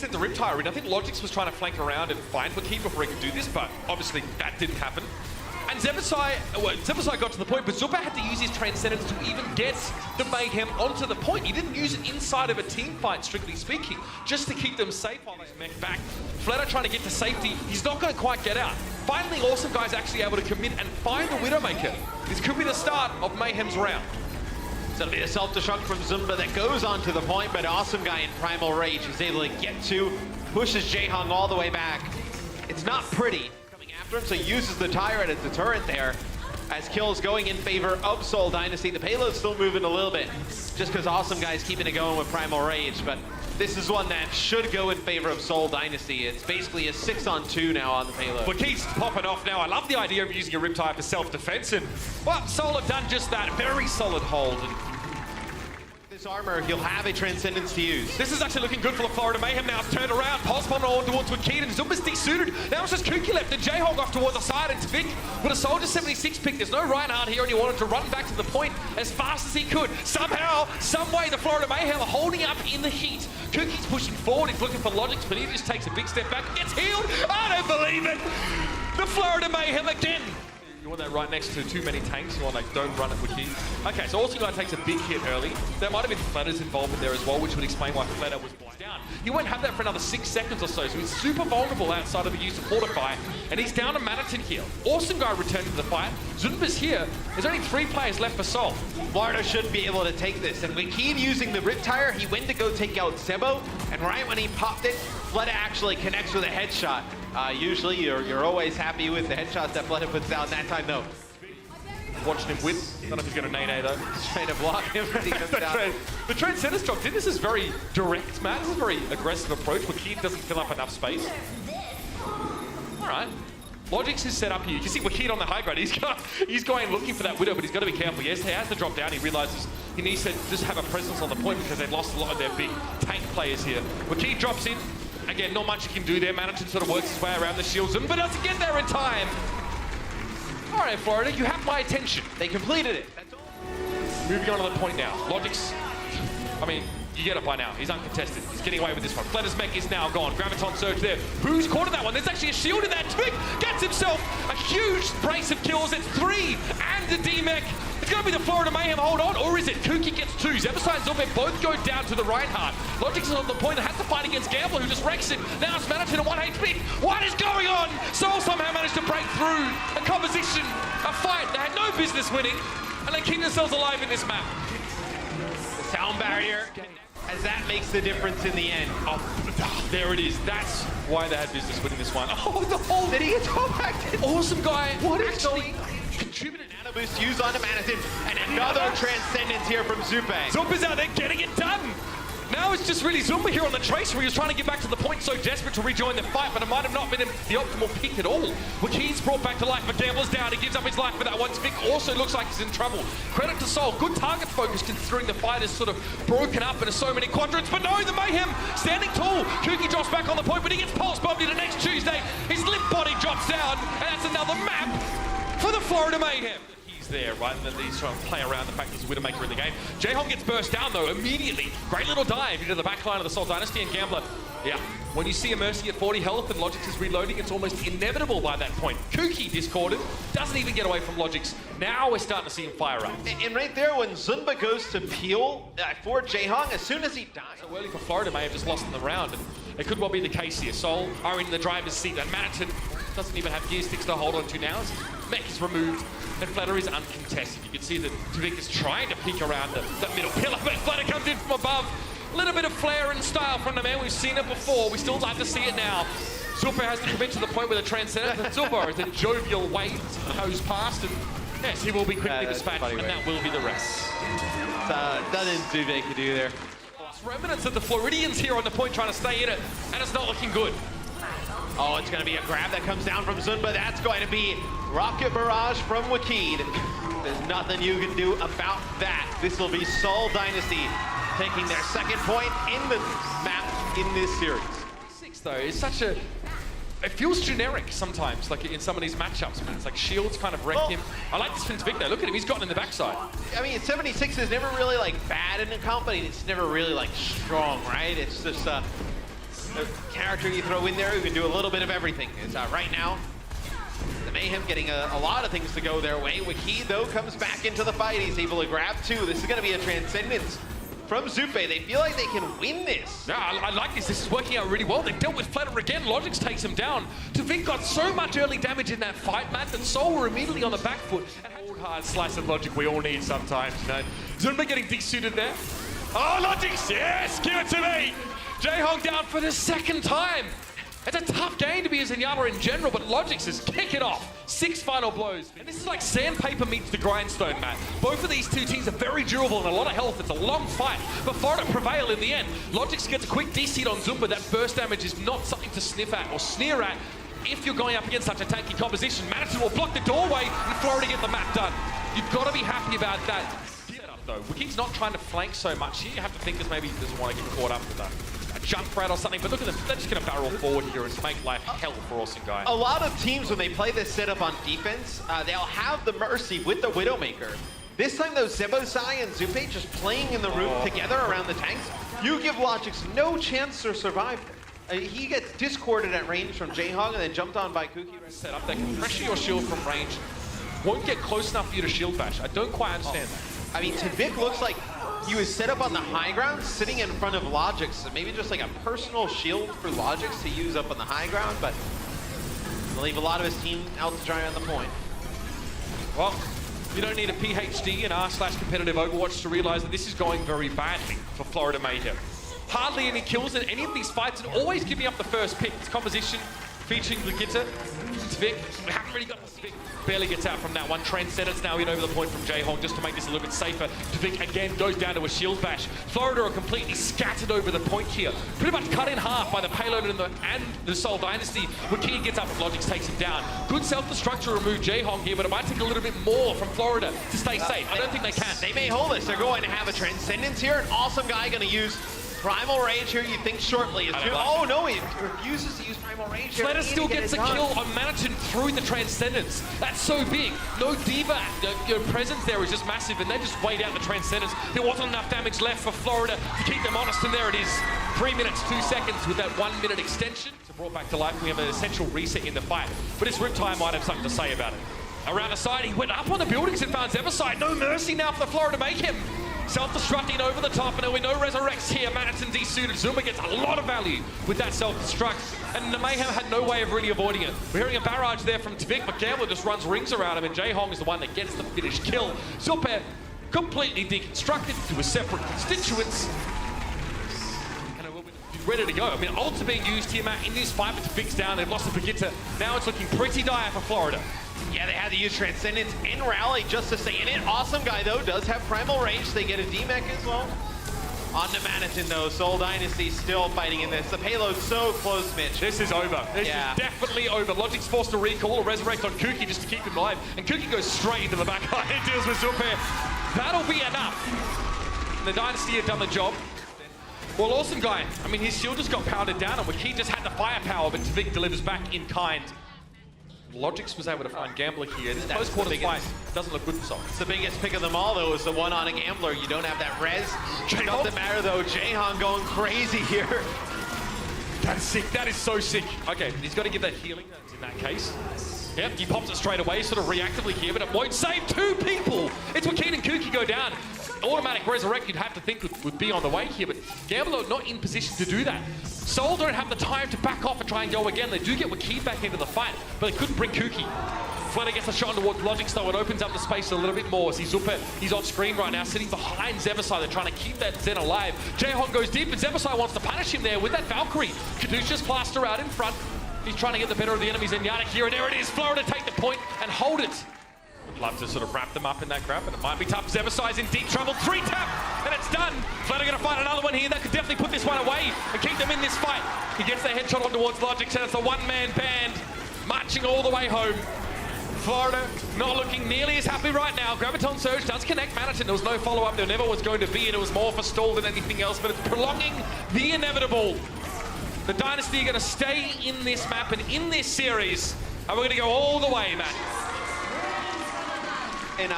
sent the Riptire in. I think Logix was trying to flank around and find Wakid before he could do this, but obviously that didn't happen. And Zebasai got to the point, but Zupa had to use his Transcendence to even get the Mayhem onto the point. He didn't use it inside of a team fight, strictly speaking, just to keep them safe while they mech back. Fleta trying to get to safety. He's not going to quite get out. Finally, Awesome Guy's actually able to commit and find the Widowmaker. This could be the start of Mayhem's round. So it'll be a self-destruct from Zumba that goes onto the point, but Awesome Guy in Primal Rage is able to get to, pushes JjoNak all the way back. It's not pretty coming after him, so he uses the tire as a deterrent there. As kills going in favor of Seoul Dynasty. The payload's still moving a little bit, just because Awesome Guy's keeping it going with Primal Rage, but this is one that should go in favor of Seoul Dynasty. It's basically a 6-on-2 now on the payload. Wakid's popping off now. I love the idea of using a Riptire for self-defense, and well, Seoul have done just that. Very solid hold. And this armor, he'll have a Transcendence to use. this is actually looking good for the Florida Mayhem now. It's turned around. Pulse bomb on towards Wakid, and Zumba's desuited. Now it's just Kuki left, and JjoNak off towards the side, and Tvik with a Soldier 76 pick. There's no Reinhardt here, and he wanted to run back to the point as fast as he could. Somehow, some way, the Florida Mayhem are holding up in the heat. Kuki's pushing forward. He's looking for Logix, but he just takes a big step back. Gets healed. I don't believe it. The Florida Mayhem again. You want that right next to too many tanks. You want like, don't run it Wakid. Okay, so also Guy takes a big hit early. There might have been Fleta's involvement there as well, which would explain why Fleta was blind down. He won't have that for another 6 seconds or so he's super vulnerable outside of the use of Fortify, and he's down to Manitin here. Awesome Guy returned to the fight. Zunba's here. There's only 3 players left for Seoul. Florida should be able to take this, and Wakid using the Riptire, he went to go take out Sebo, and right when he popped it, Fleta actually connects with a headshot. Usually you're always happy with the headshots that Fleta puts down. That time, no. Watching him win. I don't know if he's going to nay though. He's trying to block him as he comes down. The Transcendence dropped in. This is very direct, man. This is a very aggressive approach. Wakid doesn't fill up enough space. All right. Logix is set up here. You can see Wakid on the high ground. He's going looking for that Widow, but he's got to be careful. Yes, he has to drop down. He realizes he needs to just have a presence on the point because they've lost a lot of their big tank players here. Wakid drops in. Again, not much he can do there. Manitin sort of works his way around the shields, but doesn't get there in time. All right, Florida, you have my attention. They completed it. That's all. Moving on to the point now. Logix, I mean, you get it by now. He's uncontested. He's getting away with this one. Fleta's mech is now gone. Graviton surge there. Who's caught in that one? There's actually a shield in that. Tvik gets himself a huge brace of kills. It's 3 and the D-mech. It's going to be the Florida Mayhem hold on, or is it? Kuki gets 2. Zebasai and Zumba both go down to the Reinhardt. Logix is on the point that has to fight against Gamble, who just wrecks him. Now it's Manitin at 1 HP. What is going on? Seoul somehow managed to break through a composition, a fight they had no business winning, and they keep themselves alive in this map. The sound barrier, as that makes the difference in the end. Oh, there it is. That's why they had business winning this one. Oh, the whole... Did he get back? Awesome Guy. What is actually going on? Contributed. Nano boost used onto Manitin, and another Transcendence here from Zupe. Zumba's out there getting it done. Now it's just really Zumba here on the trace, where he was trying to get back to the point, so desperate to rejoin the fight, but it might have not been the optimal pick at all. Wakid's brought back to life, but Gambler's down. He gives up his life for that one. Tvik also looks like he's in trouble. Credit to Seoul. Good target focus considering the fight is sort of broken up into so many quadrants, but no, the Mayhem standing tall. Kuki drops back on the point, but he gets pulse bombed into next Tuesday. His limp body drops down, and that's another map for the Florida Mayhem. There, right? And then he's trying to play around the fact there's a Widowmaker in the game. JjoNak gets burst down though immediately. Great little dive into the back line of the Seoul Dynasty, and Gambler, yeah, when you see a Mercy at 40 health and Logix is reloading, it's almost inevitable by that point. Kuki discorded, doesn't even get away from Logix. Now we're starting to see him fire up. And right there, when Zumba goes to peel for JjoNak, as soon as he dies. So early for Florida may have just lost in the round, and it could well be the case here. Seoul are in the driver's seat, and Manitin doesn't even have gear sticks to hold on to now. His mech is removed, and Fleta is uncontested. You can see that Tvik is trying to peek around the middle pillar, but Fleta comes in from above. A little bit of flair and style from the man. We've seen it before. We still like to see it now. Zupa has to commit to the point with a Transcendence, and Zupa is a jovial wave goes past, and yes, he will be quickly dispatched, and that will be the rest. Nothing Tvik can do there. Remnants of the Floridians here on the point trying to stay in it, and it's not looking good. Oh, it's going to be a grab that comes down from Zunba. That's going to be Rocket Barrage from Wakid. There's nothing you can do about that. This will be Seoul Dynasty taking their 2nd point in the map in this series. 6 though is such a... It feels generic sometimes, like in some of these matchups, but it's like shields kind of wreck him. I like this from Tvik though. Look at him, he's gotten in the backside. I mean, 76 is never really like bad in a comp, but it's never really like strong, right? It's just the character you throw in there who can do a little bit of everything. It's right now, the Mayhem getting a lot of things to go their way. Wiki, though, comes back into the fight. He's able to grab 2. This is going to be a transcendence from Zupe. They feel like they can win this. Yeah, I like this. This is working out really well. They dealt with Flutter again. Logix takes him down. Tvik got so much early damage in that fight, Matt, that Seoul were immediately on the back foot. And hold hard slice of logic we all need sometimes, you know. Zumba getting desuited there. Oh, Logix, yes, give it to me. JjoNak down for the second time. It's a tough game to be a Zenyatta in general, but Logix is kicking off. 6 final blows. And this is like sandpaper meets the grindstone, Matt. Both of these two teams are very durable and a lot of health. It's a long fight, but Florida prevail in the end. Logix gets a quick DC on Zumba. That burst damage is not something to sniff at or sneer at if you're going up against such a tanky composition. Madison will block the doorway and Florida get the map done. You've got to be happy about that. Though, Wiki's not trying to flank so much here. You have to think as maybe he doesn't want to get caught up with a jump rat or something, but look at them, they're just going to barrel forward here and make life hell for Awesome Guy. A lot of teams, when they play this setup on defense, they'll have the Mercy with the Widowmaker. This time, though, Zebosai and Zupe just playing in the room together around the tanks, you give Logix no chance to survive. He gets discorded at range from JjoNak and then jumped on by Kuki. Set up, they can pressure your shield from range. Won't get close enough for you to shield bash. I don't quite understand that. I mean, Tvik looks like he was set up on the high ground, sitting in front of Logix. So maybe just like a personal shield for Logix to use up on the high ground, but he'll leave a lot of his team out to dry on the point. Well, you don't need a PhD in R/competitive Overwatch to realize that this is going very badly for Florida Mayhem. Hardly any kills in any of these fights and always giving up the first pick. It's composition featuring Brigitte, Tvik. We haven't really got Tvik. Barely gets out from that one. Transcendence now in over the point from JjoNak just to make this a little bit safer. Tvik again goes down to a shield bash. Florida are completely scattered over the point here. Pretty much cut in half by the payload and the Seoul Dynasty. Wiki gets up and Logix takes him down. Good self-destruct to remove JjoNak here, but it might take a little bit more from Florida to stay safe. I don't think they can. They may hold this. They're going to have a Transcendence here. An Awesome Guy going to use Primal Rage here, you think shortly. Oh no, he refuses to use Primal Rage here. Fleta still gets a kill on Manitou through the Transcendence. That's so big. No Diva, your presence there is just massive, and they just weighed out the Transcendence. There wasn't enough damage left for Florida to keep them honest, and there it is. 3 minutes, 2 seconds with that 1 minute extension. So brought back to life, we have an essential reset in the fight. But his Riptide might have something to say about it. Around the side, he went up on the buildings and found Zebosai. No mercy now for the Florida Mayhem. Self-destructing over the top, and there were no resurrects here. Manitou desuited. Zuma gets a lot of value with that self-destruct, and the Mayhem had no way of really avoiding it. We're hearing a barrage there from Tvik, but Gambler just runs rings around him, and JjoNak is the one that gets the finished kill. Zupe completely deconstructed to a separate constituents. And it will be ready to go. I mean, ults are being used here, Matt, in this fight, but Tvik's down. They've lost the Brigitte. Now it's looking pretty dire for Florida. Yeah, they had to use Transcendence and Rally just to stay in it. Awesome Guy, though, does have Primal Rage. They get a DMEC as well. On to Manitou, though. Seoul Dynasty still fighting in this. The payload's so close, Mitch. This is over. This is definitely over. Logic's forced to recall or resurrect on Kuki just to keep him alive. And Kuki goes straight into the back line. He deals with Zupe. That'll be enough. The Dynasty have done the job. Well, Awesome Guy, I mean, his shield just got pounded down, and he just had the firepower, but Tvik delivers back in kind. Logix was able to find Gambler here. This post-quarter fight doesn't look good for Seoul. It's the biggest pick of them all, though, is the one on a Gambler. You don't have that res. It doesn't matter, though. JjoNak going crazy here. That's sick. That is so sick. Okay, he's got to give that healing in that case. Yep, he pops it straight away, sort of reactively here, but it won't save 2 people. It's Wakeen and Kuki go down. Automatic resurrect, you'd have to think would be on the way here, but Gambler not in position to do that. Seoul don't have the time to back off and try and go again. They do get Wakeen back into the fight, but they couldn't bring Kuki. Fleta gets a shot towards Logix, though. It opens up the space a little bit more. See Zupe, he's off screen right now, sitting behind Zebosai. They're trying to keep that Zen alive. JjoNak goes deep, and Zebosai wants to punish him there with that Valkyrie. Caduceus plaster out in front. He's trying to get the better of the enemies. Zenyatta here, and there it is. Florida take the point and hold it. Would love to sort of wrap them up in that grab, but it might be tough. Zebosai's in deep trouble. 3-tap, and it's done. Florida going to find another one here. That could definitely put this one away and keep them in this fight. He gets their headshot on towards Logix, and it's a one-man band marching all the way home. Florida not looking nearly as happy right now. Graviton Surge does connect Manitou. There was no follow-up. There never was going to be, and it was more for stall than anything else, but it's prolonging the inevitable. The Dynasty are going to stay in this map and in this series, and we're going to go all the way, Matt. And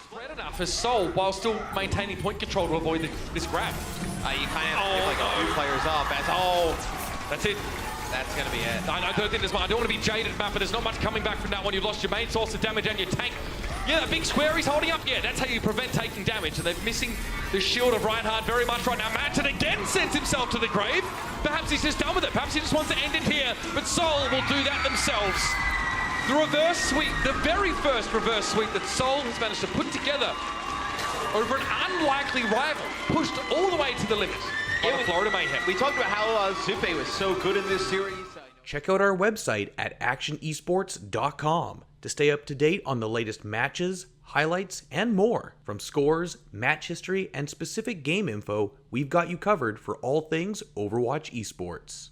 spread enough for Seoul while still maintaining point control to avoid this grab. You kind of get like a few players up. That's it. That's going to be it. I don't think there's much. I don't want to be jaded, Matt, but there's not much coming back from that one. You've lost your main source of damage and your tank. Yeah, that big square he's holding up. Yeah, that's how you prevent taking damage. And they're missing the shield of Reinhardt very much right now. Manton again sends himself to the grave. Perhaps he's just done with it. Perhaps he just wants to end it here. But Seoul will do that themselves. The reverse sweep, the very first reverse sweep that Seoul has managed to put together over an unlikely rival, pushed all the way to the limit by the Florida Mayhem. We talked about how Zupe was so good in this series. Check out our website at actionesports.com to stay up to date on the latest matches, highlights, and more. From scores, match history, and specific game info, we've got you covered for all things Overwatch esports.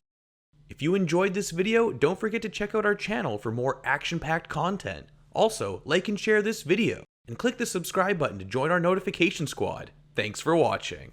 If you enjoyed this video, don't forget to check out our channel for more action-packed content. Also, like and share this video, and click the subscribe button to join our notification squad. Thanks for watching.